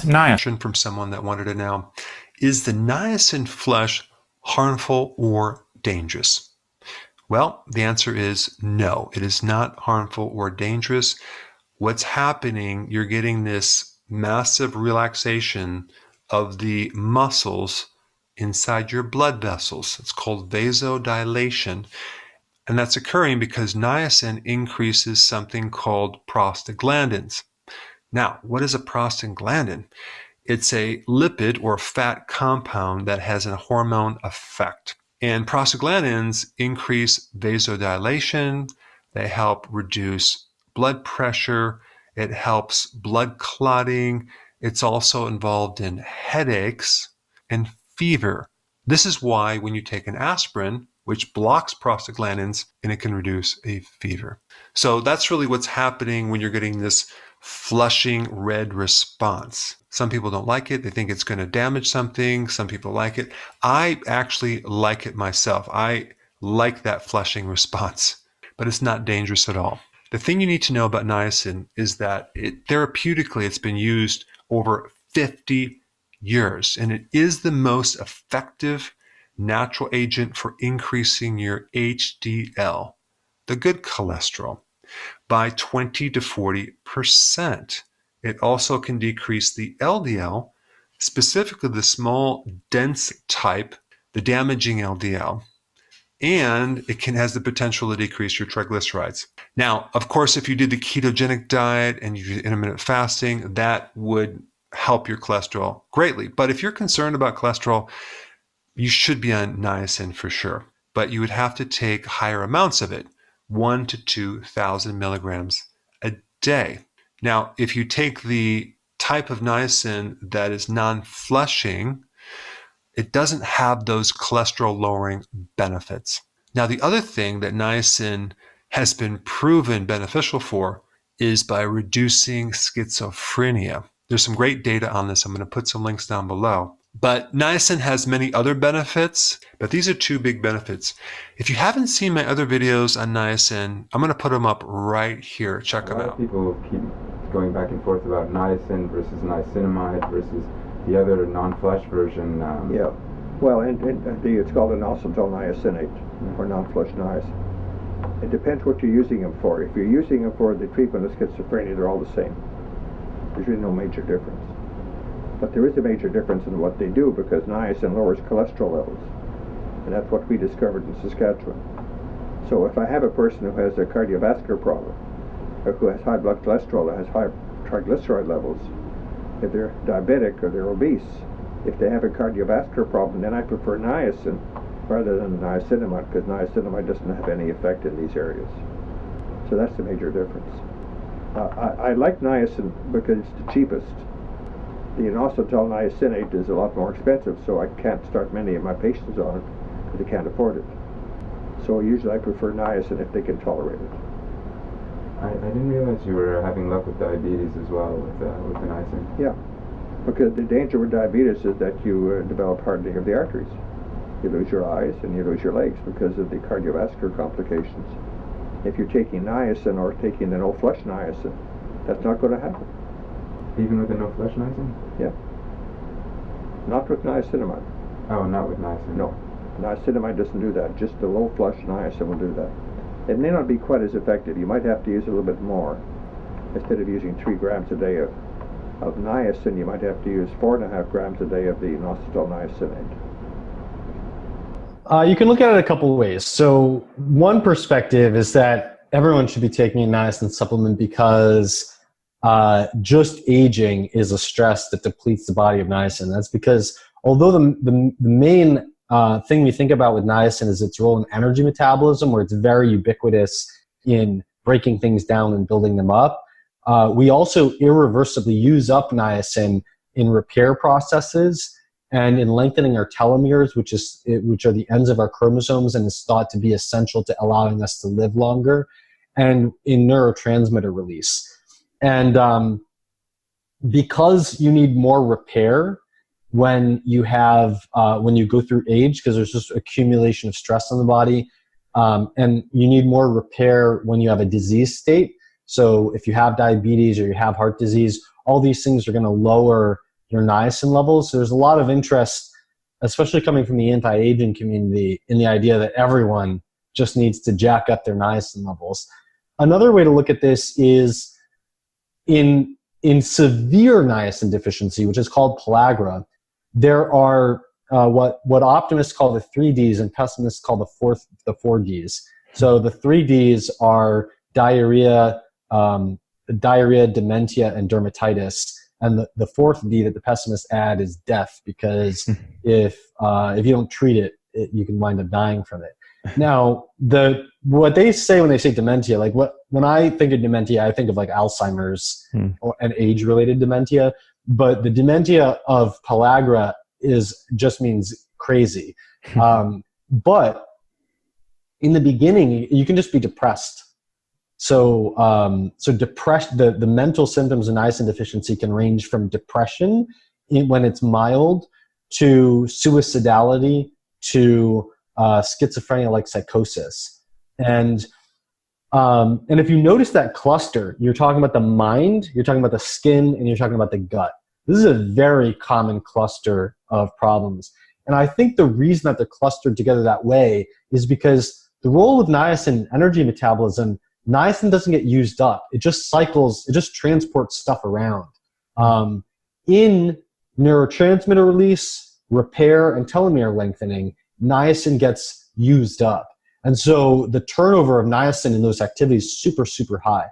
Niacin from someone that wanted to know, is the niacin flush harmful or dangerous? Well, the answer is no, it is not harmful or dangerous. What's happening, you're getting this massive relaxation of the muscles inside your blood vessels. It's called vasodilation. And that's occurring because niacin increases something called prostaglandins. Now, what is a prostaglandin? It's a lipid or fat compound that has a hormone effect. And prostaglandins increase vasodilation. They help reduce blood pressure. It helps blood clotting. It's also involved in headaches and fever. This is why when you take an aspirin, which blocks prostaglandins, and it can reduce a fever. So that's really what's happening when you're getting this flushing red response. Some people don't like it. They think it's going to damage something. Some people like it. I actually like it myself. I like that flushing response, but it's not dangerous at all. The thing you need to know about niacin is that therapeutically, it's been used over 50 years, and it is the most effective natural agent for increasing your HDL, the good cholesterol, by 20 to 40%. It also can decrease the LDL, specifically the small, dense type, the damaging LDL, and it has the potential to decrease your triglycerides. Now, of course, if you did the ketogenic diet and you did intermittent fasting, that would help your cholesterol greatly. But if you're concerned about cholesterol, you should be on niacin for sure. But you would have to take higher amounts of it, 1,000 to 2,000 milligrams a day. Now, if you take the type of niacin that is non-flushing, it doesn't have those cholesterol-lowering benefits. Now, the other thing that niacin has been proven beneficial for is by reducing schizophrenia. There's some great data on this. I'm going to put some links down below. But niacin has many other benefits, but these are two big benefits. If you haven't seen my other videos on niacin, I'm going to put them up right here. Check them out. A lot of people keep going back and forth about niacin versus niacinamide versus the other non-flush version. Yeah, well, it's called an inositol niacinate, or non-flush niacin. It depends what you're using them for. If you're using them for the treatment of schizophrenia, they're all the same. There's really no major difference. But there is a major difference in what they do, because niacin lowers cholesterol levels, and that's what we discovered in Saskatchewan. So if I have a person who has a cardiovascular problem, or who has high blood cholesterol, or has high triglyceride levels, if they're diabetic or they're obese, if they have a cardiovascular problem, then I prefer niacin rather than niacinamide, because niacinamide doesn't have any effect in these areas. So that's the major difference. I like niacin because it's the cheapest. The inositol niacinate is a lot more expensive, so I can't start many of my patients on it because they can't afford it. So usually I prefer niacin if they can tolerate it. I didn't realize you were having luck with diabetes as well with the niacin. Yeah, because the danger with diabetes is that you develop hardening of the arteries. You lose your eyes and you lose your legs because of the cardiovascular complications. If you're taking niacin or taking the no-flush niacin, that's not going to happen. Even with the no-flush niacin? Yeah. Not with niacinamide. Oh, not with niacin. No. Niacinamide doesn't do that. Just the low-flush niacin will do that. It may not be quite as effective. You might have to use a little bit more. Instead of using 3 grams a day of niacin, you might have to use 4.5 grams a day of the inositol niacinate. You can look at it a couple of ways. So one perspective is that everyone should be taking a niacin supplement because just aging is a stress that depletes the body of niacin. That's because although the main thing we think about with niacin is its role in energy metabolism, where it's very ubiquitous in breaking things down and building them up, we also irreversibly use up niacin in repair processes and in lengthening our telomeres, which are the ends of our chromosomes and is thought to be essential to allowing us to live longer, and in neurotransmitter release. And because you need more repair when you go through age, because there's just accumulation of stress on the body, and you need more repair when you have a disease state. So if you have diabetes or you have heart disease, all these things are going to lower your niacin levels. There's a lot of interest, especially coming from the anti-aging community, in the idea that everyone just needs to jack up their niacin levels. Another way to look at this is in severe niacin deficiency, which is called pellagra, there are what optimists call the 3Ds and pessimists call the 4Ds. So the 3Ds are diarrhea, dementia, and dermatitis. And the fourth D that the pessimists add is death, because if you don't treat it, you can wind up dying from it. Now, what they say when they say dementia, like when I think of dementia, I think of like Alzheimer's and age-related dementia. But the dementia of pellagra just means crazy. But in the beginning, you can just be depressed. So the mental symptoms of niacin deficiency can range from depression when it's mild to suicidality to schizophrenia like psychosis. And if you notice that cluster, you're talking about the mind, you're talking about the skin, and you're talking about the gut. This is a very common cluster of problems. And I think the reason that they're clustered together that way is because the role of niacin in energy metabolism, niacin doesn't get used up. It just cycles, it just transports stuff around. In neurotransmitter release, repair, and telomere lengthening, niacin gets used up. And so the turnover of niacin in those activities is super, super high.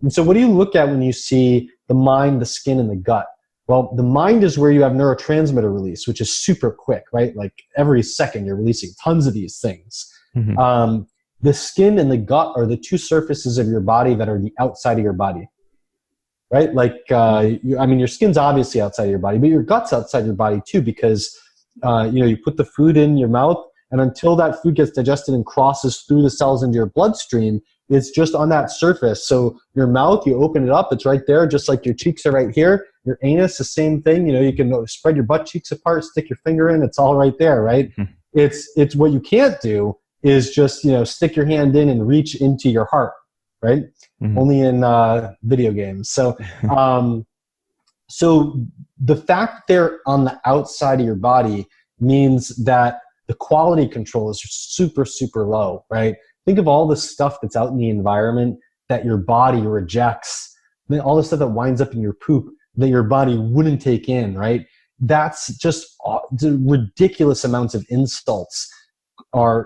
And so what do you look at when you see the mind, the skin, and the gut? Well, the mind is where you have neurotransmitter release, which is super quick, right? Like every second you're releasing tons of these things. The skin and the gut are the two surfaces of your body that are the outside of your body, right? Like, your skin's obviously outside of your body, but your gut's outside your body too, because, you put the food in your mouth, and until that food gets digested and crosses through the cells into your bloodstream, it's just on that surface. So your mouth, you open it up, it's right there, just like your cheeks are right here. Your anus, the same thing. You can spread your butt cheeks apart, stick your finger in, it's all right there, right? It's what you can't do is just, stick your hand in and reach into your heart, right? Only in video games. So, so the fact they're on the outside of your body means that the quality control is super, super low, right? Think of all the stuff that's out in the environment that your body rejects, all the stuff that winds up in your poop that your body wouldn't take in, right? That's just ridiculous amounts of insults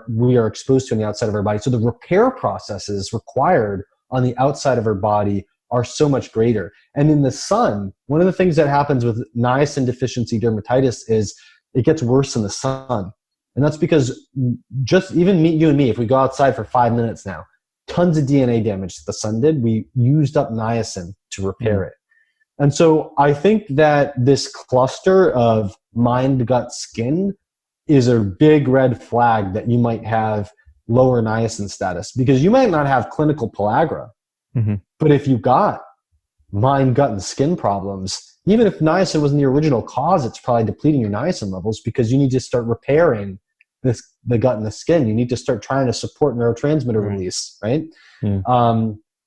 we are exposed to on the outside of our body. So the repair processes required on the outside of our body are so much greater. And in the sun, one of the things that happens with niacin deficiency dermatitis is it gets worse in the sun. And that's because just even you and me, if we go outside for 5 minutes now, tons of DNA damage that the sun did, we used up niacin to repair it. And so I think that this cluster of mind, gut, skin is a big red flag that you might have lower niacin status, because you might not have clinical pellagra, but if you got mind, gut, and skin problems, even if niacin wasn't the original cause, it's probably depleting your niacin levels, because you need to start repairing the gut and the skin. You need to start trying to support neurotransmitter release, right?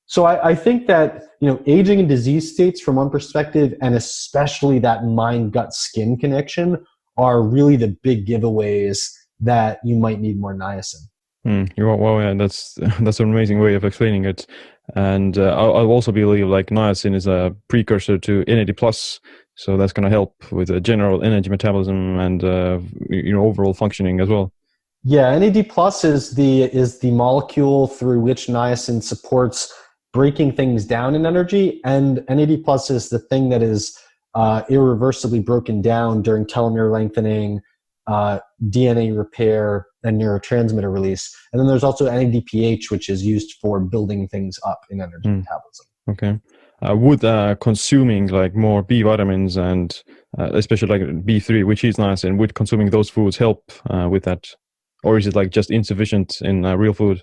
So I think that, aging and disease states from one perspective, and especially that mind, gut, skin connection, are really the big giveaways that you might need more niacin. Well, yeah, that's an amazing way of explaining it. And I also believe like niacin is a precursor to NAD+, so that's going to help with the general energy metabolism and overall functioning as well. Yeah, NAD+ is the molecule through which niacin supports breaking things down in energy, and NAD+ is the thing that is irreversibly broken down during telomere lengthening, DNA repair, and neurotransmitter release. And then there's also NADPH, which is used for building things up in energy metabolism. Okay. Would consuming like more B vitamins and especially like B3, which is niacin, would consuming those foods help with that? Or is it like just insufficient in real food?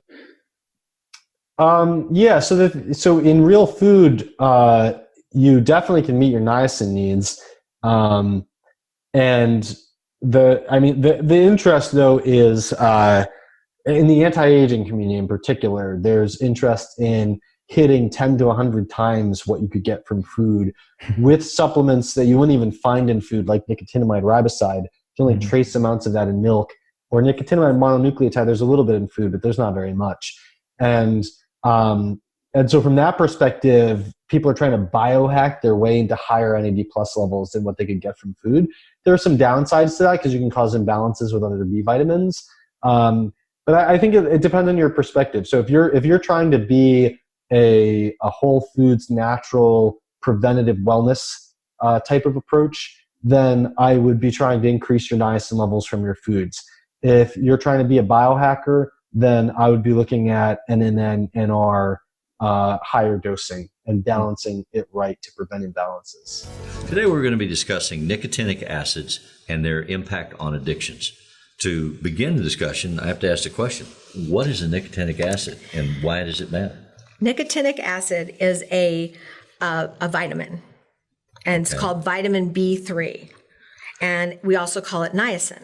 Yeah, so in real food, you definitely can meet your niacin needs. And the interest though is in the anti-aging community in particular, there's interest in hitting 10 to 100 times what you could get from food with supplements that you wouldn't even find in food, like nicotinamide riboside. There's only trace amounts of that in milk. Or nicotinamide mononucleotide, there's a little bit in food, but there's not very much. And so from that perspective, people are trying to biohack their way into higher NAD+ levels than what they could get from food. There are some downsides to that because you can cause imbalances with other B vitamins. But I think it depends on your perspective. So if you're trying to be a whole foods, natural, preventative wellness type of approach, then I would be trying to increase your niacin levels from your foods. If you're trying to be a biohacker, then I would be looking at NNN, NR, higher dosing and balancing it right to prevent imbalances. Today we're going to be discussing nicotinic acids and their impact on addictions. To begin the discussion, I have to ask the question, what is a nicotinic acid and why does it matter? Nicotinic acid is a vitamin, and it's called vitamin B3, and we also call it niacin.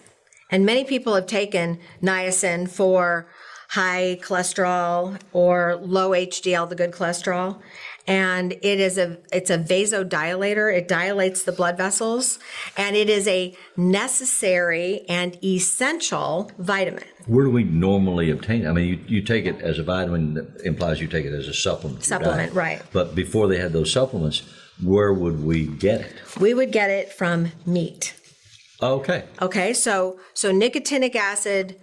And many people have taken niacin for high cholesterol or low HDL, the good cholesterol, and it's a vasodilator. It dilates the blood vessels, and it is a necessary and essential vitamin. Where do we normally obtain it? I mean, you take it as a vitamin, that implies you take it as a supplement. Supplement, right. But before they had those supplements, where would we get it? We would get it from meat. Okay. Okay, so nicotinic acid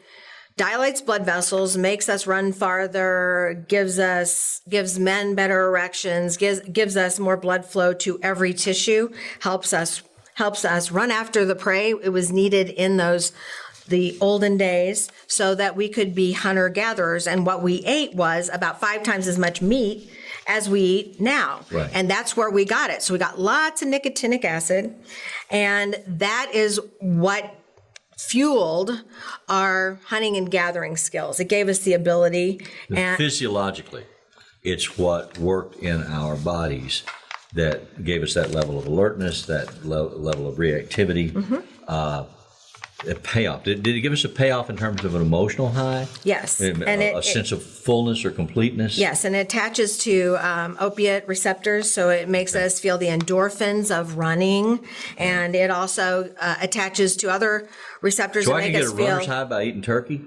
dilates blood vessels, makes us run farther, gives men better erections, gives us more blood flow to every tissue, helps us run after the prey. It was needed in the olden days so that we could be hunter-gatherers, and what we ate was about 5 times as much meat as we eat now. Right. And that's where we got it. So we got lots of nicotinic acid, and that is what fueled our hunting and gathering skills. It gave us the ability. And Physiologically, it's what worked in our bodies that gave us that level of alertness, that level of reactivity, a payoff. Did it give us a payoff in terms of an emotional high? yes. A sense of fullness or completeness? Yes, and it attaches to opiate receptors, so it makes us feel the endorphins of running, and it also attaches to other receptors So that I can make get us a feel. runner's high by eating turkey?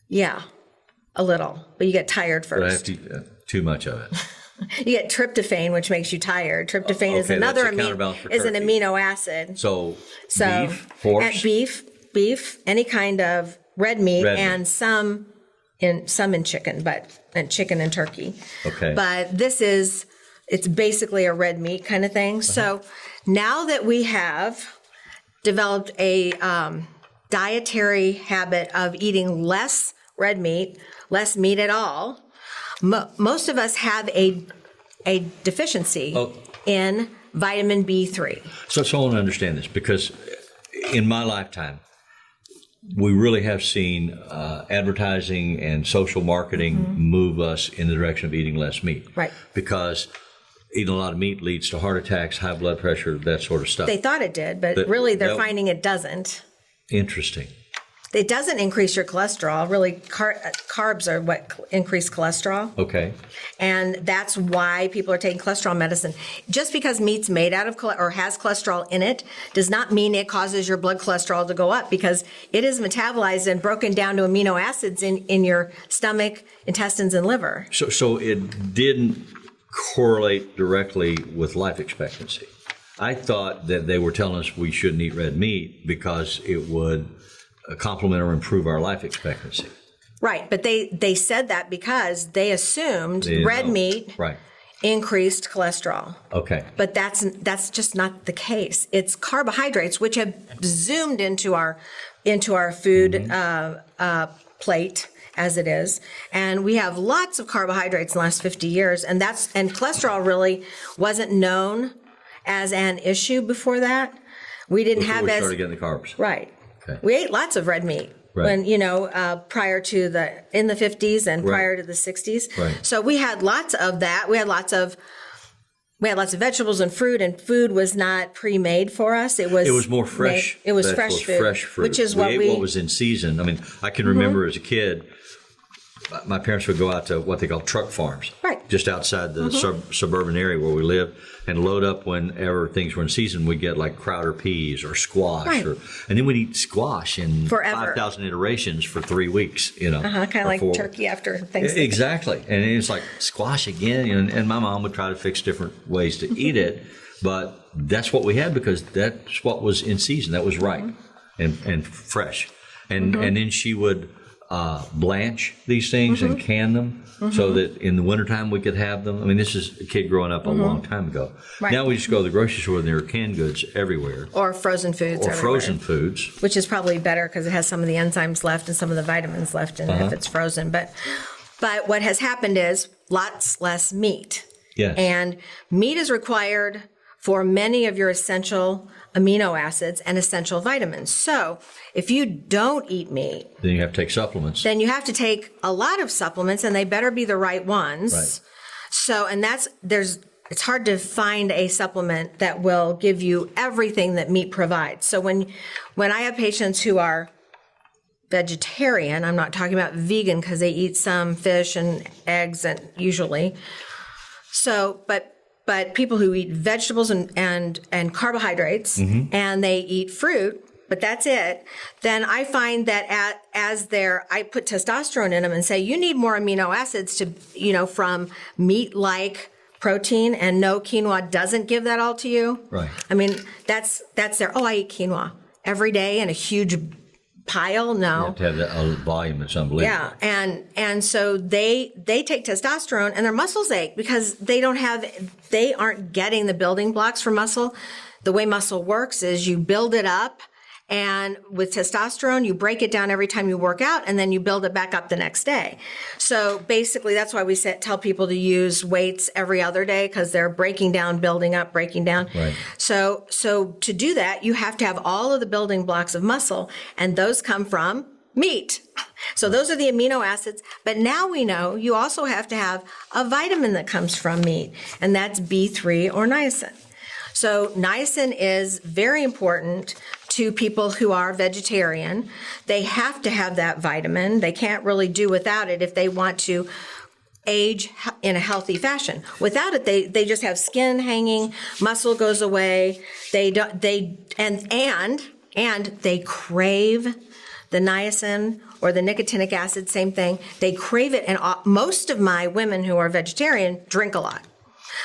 Yeah, a little, but you get tired But I have first. to eat too much of it. You get tryptophan, which makes you tired. Tryptophan is Okay, another that's a counterbalance for is an turkey. amino acid. So So beef, horse? beef, any kind of red meat, Red and meat. some in chicken, and chicken and turkey. Okay. But it's basically a red meat kind of thing. So now that we have developed a dietary habit of eating less red meat, less meat at all, most of us have a deficiency in vitamin B3. So I want to understand this, because in my lifetime, we really have seen advertising and social marketing move us in the direction of eating less meat. Right. Because eating a lot of meat leads to heart attacks, high blood pressure, that sort of stuff. They thought it did, but really they're finding it doesn't. Interesting. It doesn't increase your cholesterol. Really, carbs are what increase cholesterol. Okay. And that's why people are taking cholesterol medicine. Just because meat's made out of or has cholesterol in it does not mean it causes your blood cholesterol to go up, because it is metabolized and broken down to amino acids in your stomach, intestines, and liver. So it didn't correlate directly with life expectancy. I thought that they were telling us we shouldn't eat red meat because it would complement or improve our life expectancy. Right, but they said that because they assumed They didn't red know. meat Right. increased cholesterol. Okay. But that's just not the case. It's carbohydrates, which have zoomed into our food plate as it is, and we have lots of carbohydrates in the last 50 years, and cholesterol really wasn't known as an issue before that. We didn't Before have we as started getting the carbs. right. Okay. We ate lots of red meat. Right. When, prior to in the 50s and Right. prior to the 60s. Right. So we had lots of that. We had lots of vegetables and food was not pre-made for us. It was more fresh. It was vegetables, fresh food, fresh fruit. which is we what ate what was in season. I mean, I can remember as a kid my parents would go out to what they call truck farms, Right. just outside the suburban area where we live, and load up whenever things were in season. We'd get like Crowder peas or squash, Right. and then we'd eat squash in Forever. 5,000 iterations for 3 weeks. You know, Kind of or like 4. turkey after Thanksgiving. Exactly, and it's like squash again. And my mom would try to fix different ways to eat it, but that's what we had because that's what was in season. That was ripe and fresh, and then she would blanch these things and can them so that in the wintertime we could have them. I mean, this is a kid growing up a long time ago. Right. Now we just go to the grocery store and there are canned goods everywhere. Or frozen foods. Or everywhere. frozen foods. Which is probably better because it has some of the enzymes left and some of the vitamins left in it if it's frozen. But what has happened is lots less meat. Yes. And meat is required for many of your essential amino acids and essential vitamins. So if you don't eat meat, Then you have to take supplements. then you have to take a lot of supplements and they better be the right ones. Right. So, and it's hard to find a supplement that will give you everything that meat provides. So when I have patients who are vegetarian, I'm not talking about vegan because they eat some fish and eggs and usually. So, but people who eat vegetables and carbohydrates and they eat fruit, but that's it, then I find that I put testosterone in them and say, you need more amino acids to, from meat-like protein, and no, quinoa doesn't give that all to you. Right. I mean, that's I eat quinoa every day in a huge pile. No. You have to have that volume that's unbelievable. Yeah, and so they take testosterone and their muscles ache because they aren't getting the building blocks for muscle. The way muscle works is you build it up, and with testosterone you break it down every time you work out, and then you build it back up the next day. So basically that's why we tell people to use weights every other day, because they're breaking down, building up, breaking down. Right. So to do that, you have to have all of the building blocks of muscle, and those come from meat. So those are the amino acids. But now we know you also have to have a vitamin that comes from meat, and that's B3 or niacin. So niacin is very important to people who are vegetarian. They have to have that vitamin. They can't really do without it if they want to age in a healthy fashion. Without it, they just have skin hanging, muscle goes away. And they crave the niacin or the nicotinic acid, same thing. They crave it, and most of my women who are vegetarian drink a lot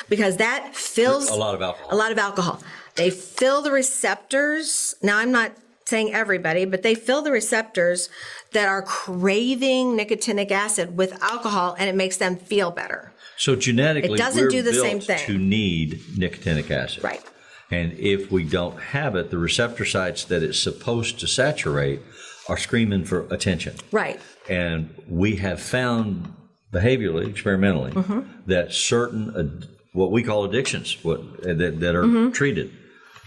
because that fills A lot of alcohol. a lot of alcohol. They fill the receptors. Now, I'm not saying everybody, but they fill the receptors that are craving nicotinic acid with alcohol, and it makes them feel better. So genetically, It doesn't we're do the built same thing. to need nicotinic acid. Right. And if we don't have it, the receptor sites that it's supposed to saturate are screaming for attention. Right. And we have found behaviorally, experimentally, that certain what we call addictions, that are treated,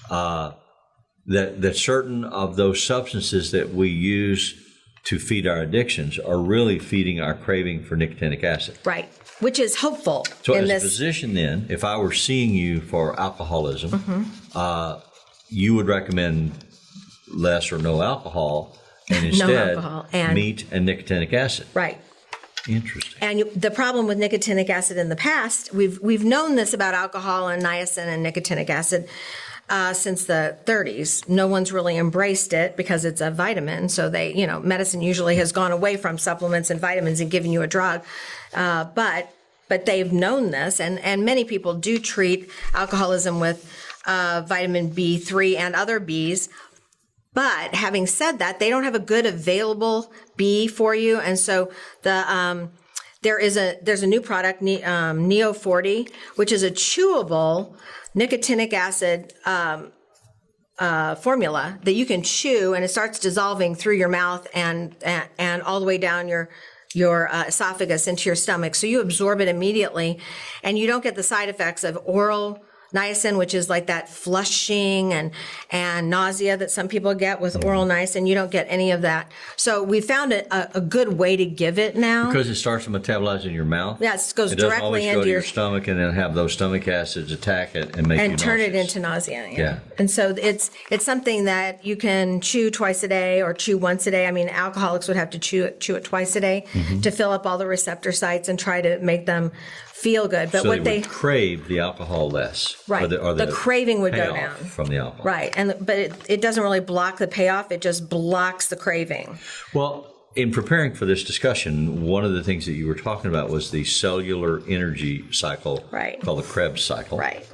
that certain of those substances that we use to feed our addictions are really feeding our craving for nicotinic acid. Right. Which is hopeful So in as this. a physician then, if I were seeing you for alcoholism, you would recommend less or no alcohol and instead alcohol and- meat and nicotinic acid. Right. Interesting. And the problem with nicotinic acid in the past, we've known this about alcohol and niacin and nicotinic acid since the 30s. No one's really embraced it because it's a vitamin. So medicine usually has gone away from supplements and vitamins and given you a drug. But they've known this, and many people do treat alcoholism with vitamin B3 and other Bs. But having said that, they don't have a good available B for you, and so there's a new product, Neo 40, which is a chewable nicotinic acid formula that you can chew, and it starts dissolving through your mouth and all the way down your esophagus into your stomach. So you absorb it immediately, and you don't get the side effects of oral niacin, which is like that flushing and nausea that some people get with oral niacin. You don't get any of that. So we found a good way to give it now. Because it starts to metabolize in your mouth? Yes, it goes it doesn't directly always into go to your stomach and then have those stomach acids attack it and make you and turn it nauseous. into nausea. Yeah. And so it's something that you can chew twice a day or chew once a day. I mean, alcoholics would have to chew it twice a day to fill up all the receptor sites and try to make them feel good. But So what they would crave the alcohol less. right, or the craving would go payoff down from the alcohol. Right, but it doesn't really block the payoff. It just blocks the craving. Well, in preparing for this discussion, one of the things that you were talking about was the cellular energy cycle, Right. called the Krebs cycle. Right.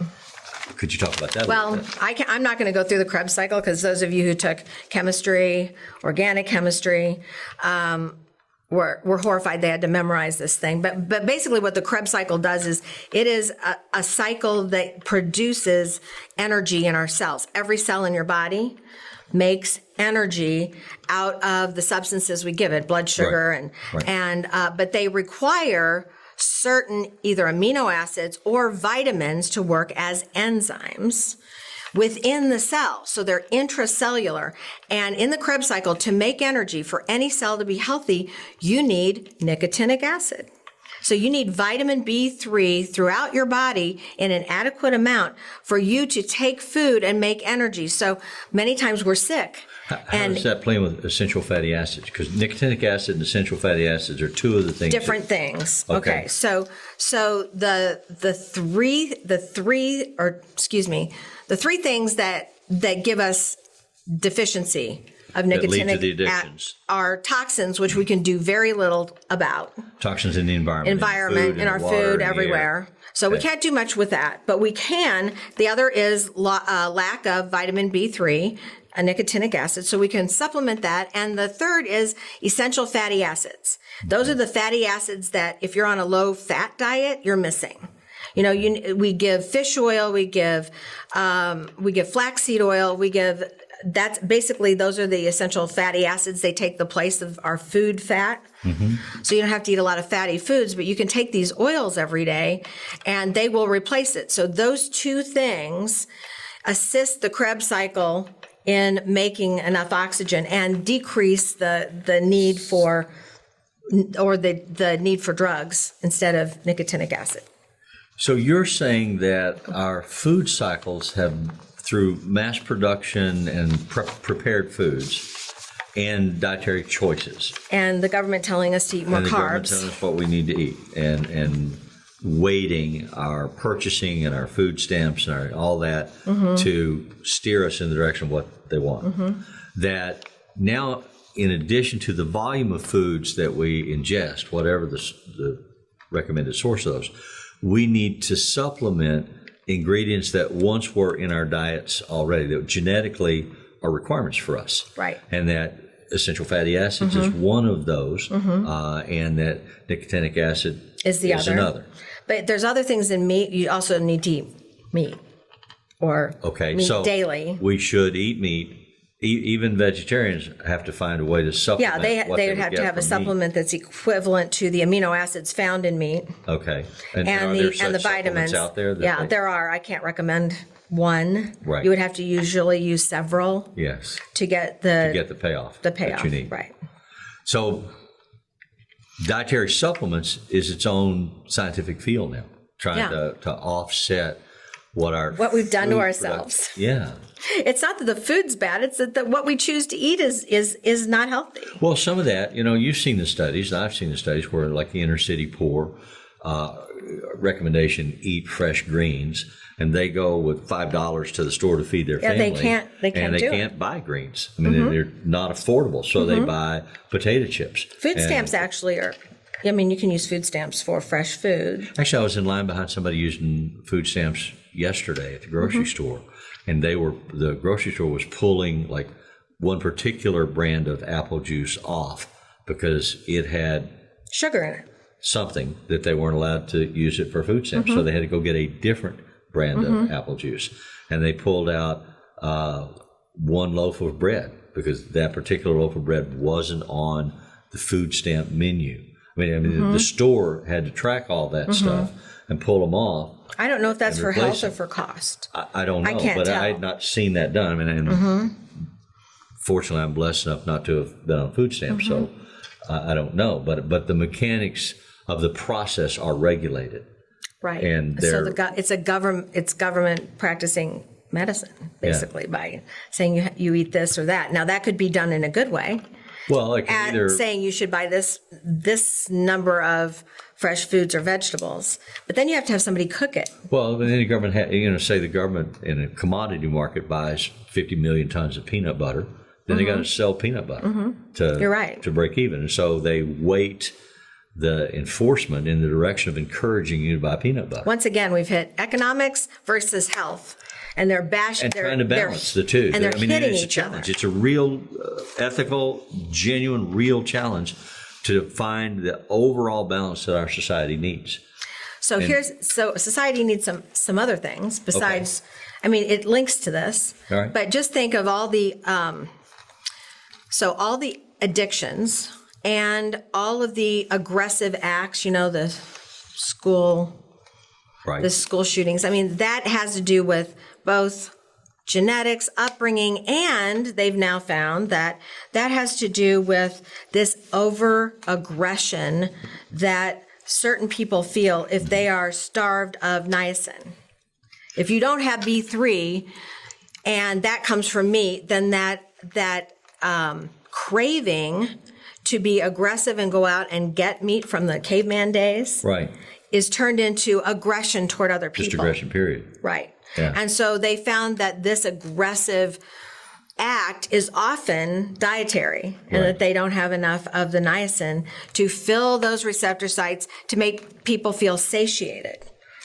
Could you talk about that a Well, little bit? I'm not going to go through the Krebs cycle because those of you who took chemistry, organic chemistry, were horrified they had to memorize this thing. But basically what the Krebs cycle does is it is a cycle that produces energy in our cells. Every cell in your body makes energy out of the substances we give it, blood sugar, but they require certain either amino acids or vitamins to work as enzymes within the cell. So they're intracellular. And in the Krebs cycle, to make energy for any cell to be healthy, you need nicotinic acid. So you need vitamin B3 throughout your body in an adequate amount for you to take food and make energy. So many times we're sick. How does that play with essential fatty acids? Because nicotinic acid and essential fatty acids are two of the things. Different things. Okay. Okay. So the three things that give us deficiency of That lead to nicotinic the addictions. are toxins, which we can do very little about. Toxins in the environment. In our water, food, in the air. everywhere. So we can't do much with that, but we can. The other is lack of vitamin B3, a nicotinic acid. So we can supplement that. And the third is essential fatty acids. Those are the fatty acids that if you're on a low fat diet, you're missing. You know, we give fish oil, we give flaxseed oil, that's basically, those are the essential fatty acids. They take the place of our food fat. So you don't have to eat a lot of fatty foods, but you can take these oils every day and they will replace it. So those two things assist the Krebs cycle in making enough oxygen and decrease the need for, or the need for drugs instead of nicotinic acid. So you're saying that our food cycles have, through mass production and prepared foods and dietary choices. And the government telling us to eat more And the government carbs. telling us what we need to eat and weighting our purchasing and our food stamps and all that to steer us in the direction of what they want. That now, in addition to the volume of foods that we ingest, whatever the recommended source of those, we need to supplement ingredients that once were in our diets already, that genetically are requirements for us. Right. And that essential fatty acids is one of those, and that nicotinic acid Is the other. another. But there's other things in meat. You also need to eat meat or meat daily. We should eat meat. Even vegetarians have to find a way to supplement. Yeah, what they would have to have a supplement that's equivalent to the amino acids found in meat. Okay. And are there the such vitamins supplements out there? There are. I can't recommend one. Right. You would have to usually use several Yes. to get the payoff. the payoff. that you need. Right. So, dietary supplements is its own scientific field now, trying to offset what we've done to food ourselves. Yeah. It's not that the food's bad; it's that what we choose to eat is not healthy. Well, some of that, you've seen the studies, and I've seen the studies where, like, the inner city poor recommendation: eat fresh greens, and they go with $5 to the store to feed their family. They can't and they do can't buy greens. I mean, they're not affordable, so they buy potato chips. Food stamps actually are. I mean, you can use food stamps for fresh food. Actually, I was in line behind somebody using food stamps yesterday at the grocery store, and the grocery store was pulling like one particular brand of apple juice off because it had Sugar in it. something that they weren't allowed to use it for food stamps, so they had to go get a different brand of apple juice, and they pulled out one loaf of bread because that particular loaf of bread wasn't on the food stamp menu. the store had to track all that stuff and pull them off. I don't know if that's for replace health or them. for cost. I don't know, I can't but tell. I had not seen that done. And fortunately, I'm blessed enough not to have been on food stamps, so I don't know. But the mechanics of the process are regulated. Right. And so they're- it's government practicing medicine, basically, by saying you eat this or that. Now, that could be done in a good way. Well, it can And either saying you should buy this number of fresh foods or vegetables, but then you have to have somebody cook it. well, then the government say the government in a commodity market buys 50 million tons of peanut butter, then they got to sell peanut butter You're right. to break even, and so they weight the enforcement in the direction of encouraging you to buy peanut butter. Once again, we've hit economics versus health, and they're And trying to balance the two. and they're hitting it's a each challenge. other. It's a real ethical, genuine, real challenge to find the overall balance that our society needs. So society needs some other things besides. I mean, it links to this, All right. but just think of all the all the addictions and all of the aggressive acts. The school shootings. I mean, that has to do with both genetics, upbringing, and they've now found that has to do with this over-aggression that certain people feel if they are starved of niacin. If you don't have B3, and that comes from meat, then that craving to be aggressive and go out and get meat from the caveman days Right. is turned into aggression toward other people. Just aggression, period. Right. Yeah. And so they found that this aggressive act is often dietary and that they don't have enough of the niacin to fill those receptor sites to make people feel satiated.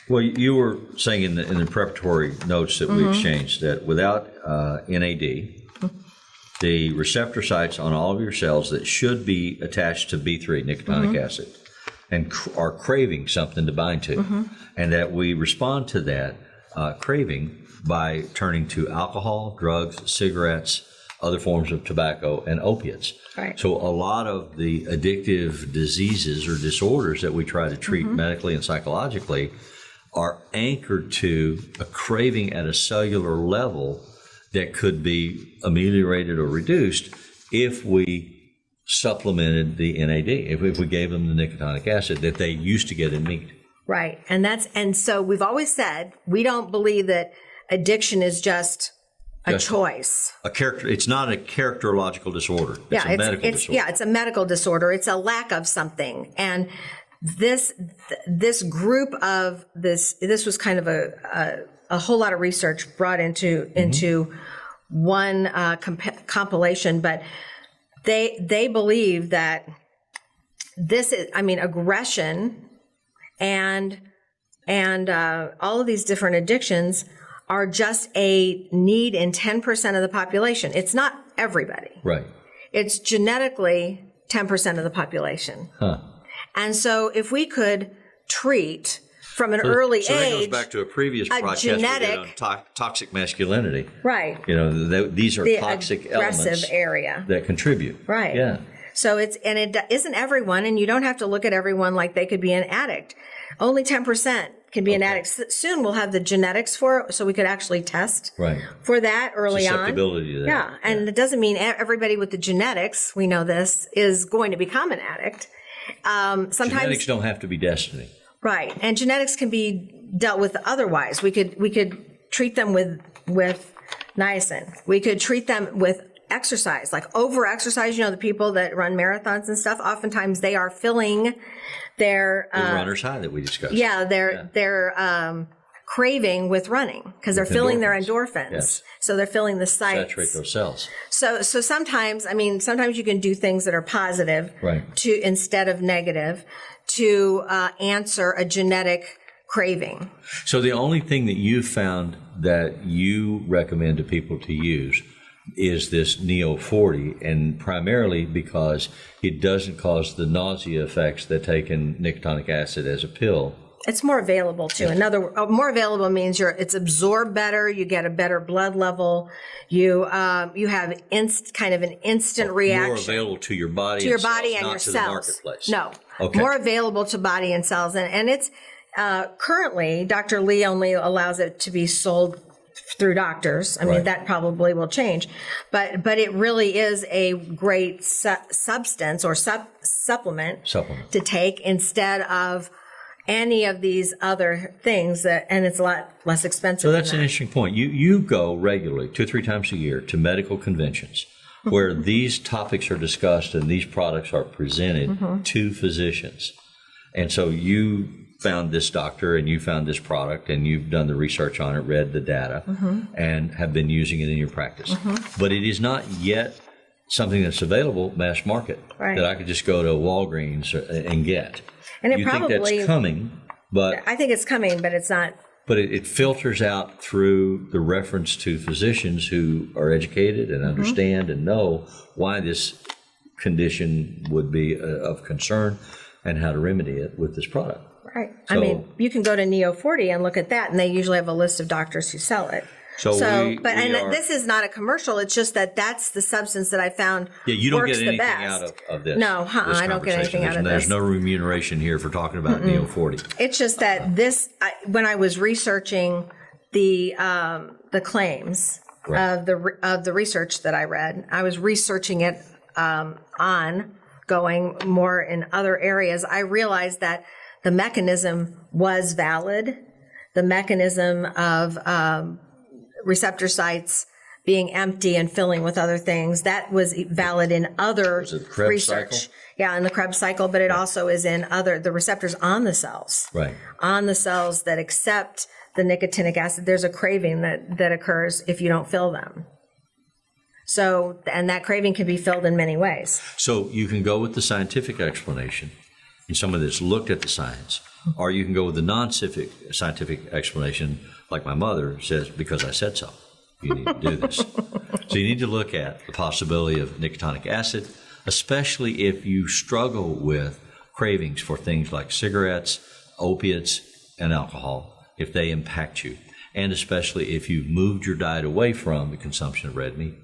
Well, you were saying in the preparatory notes that we exchanged that without NAD, the receptor sites on all of your cells that should be attached to B3, nicotinic acid, and are craving something to bind to, and that we respond to that craving by turning to alcohol, drugs, cigarettes, other forms of tobacco, and opiates. Right. So a lot of the addictive diseases or disorders that we try to treat medically and psychologically are anchored to a craving at a cellular level that could be ameliorated or reduced if we supplemented the NAD, if we gave them the nicotinic acid that they used to get in meat. Right. And so we've always said we don't believe that addiction is just a choice. It's not a characterological disorder. It's a medical disorder. Yeah, it's a medical disorder. It's a lack of something. And this group of this was kind of a whole lot of research brought into one compilation, but they believe that this is, aggression and all of these different addictions are just a need in 10% of the population. It's not everybody. Right. It's genetically 10% of the population. Huh. And so if we could treat from an early age. So that goes back to a previous broadcast we did on toxic masculinity. Right. These are The toxic aggressive elements area. that contribute. Right. Yeah. So it isn't everyone, and you don't have to look at everyone like they could be an addict. Only 10% can be an addict. Soon we'll have the genetics for it, so we could actually test for that early on. Susceptibility to that. Yeah, and it doesn't mean everybody with the genetics, we know this, is going to become an addict. Sometimes genetics don't have to be destiny. Right, and genetics can be dealt with otherwise. We could treat them with niacin. We could treat them with exercise, like over-exercise. The people that run marathons and stuff, oftentimes they are filling their The runner's high that we discussed. their craving with running because they're filling their endorphins. Yes. So they're filling the sites. Saturate those cells. So sometimes you can do things that are positive to instead of negative to answer a genetic craving. So the only thing that you found that you recommend to people to use is this Neo 40, and primarily because it doesn't cause the nausea effects that taking nicotinic acid as a pill It's more available too. More available means it's absorbed better. You get a better blood level. You have kind of an instant reaction. More available to your body, to your body cells, and not your to cells. The marketplace. No, Okay. more available to body and cells, and it's currently Dr. Lee only allows it to be sold through doctors. I mean, Right. that probably will change, but it really is a great substance or supplement to take instead of any of these other things and it's a lot less expensive. So that's an interesting point. You go regularly 2 or 3 times a year to medical conventions where these topics are discussed and these products are presented to physicians. And so you found this doctor and you found this product and you've done the research on it, read the data, and have been using it in your practice. But it is not yet something that's available mass market that I could just go to Walgreens and get. And you think that's coming, but I think it's coming, but it's not. But it filters out through the reference to physicians who are educated and understand and know why this condition would be of concern and how to remedy it with this product. Right. So, I mean, you can go to Neo 40 and look at that, and they usually have a list of doctors who sell it. This is not a commercial. It's just that's the substance that I found you don't works get anything the best. out of this. No, I don't get anything out of There's this. no remuneration here for talking about Neo 40. It's just that when I was researching the claims of the research that I read, I was researching it on going more in other areas. I realized that the mechanism was valid. The mechanism of receptor sites being empty and filling with other things, that was valid in other research. Cycle? Yeah, in the Krebs cycle, but it also is in the receptors on the cells. Right. On the cells that accept the nicotinic acid, there's a craving that occurs if you don't fill them. So, and that craving can be filled in many ways. So you can go with the scientific explanation and someone that's looked at the science, or you can go with the non-scientific explanation, like my mother says, because I said so. You need to do this. So you need to look at the possibility of nicotinic acid, especially if you struggle with cravings for things like cigarettes, opiates, and alcohol, if they impact you, and especially if you've moved your diet away from the consumption of red meat.